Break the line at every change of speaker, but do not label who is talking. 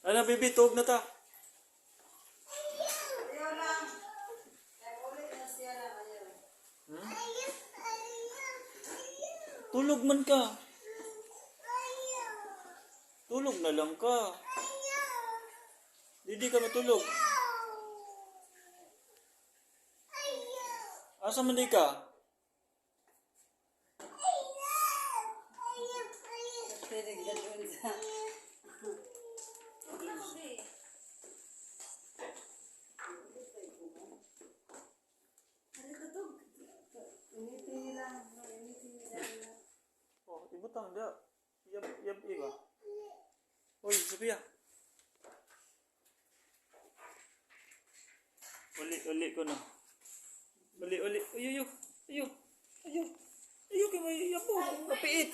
Ano, baby, tuog na ta.
Ayaw lang. Ulit na siya lang. Ayaw.
Hmm? Tulog man ka. Tulog na lang ka. Hindi ka matulog. Asa man di ka?
Pinig na doon sa...
Oh, ibutang dia. Yab iba. Oy, Sophia. Uli ko na. Uli. Ayo. Ayo kay may yabo. Kapiit.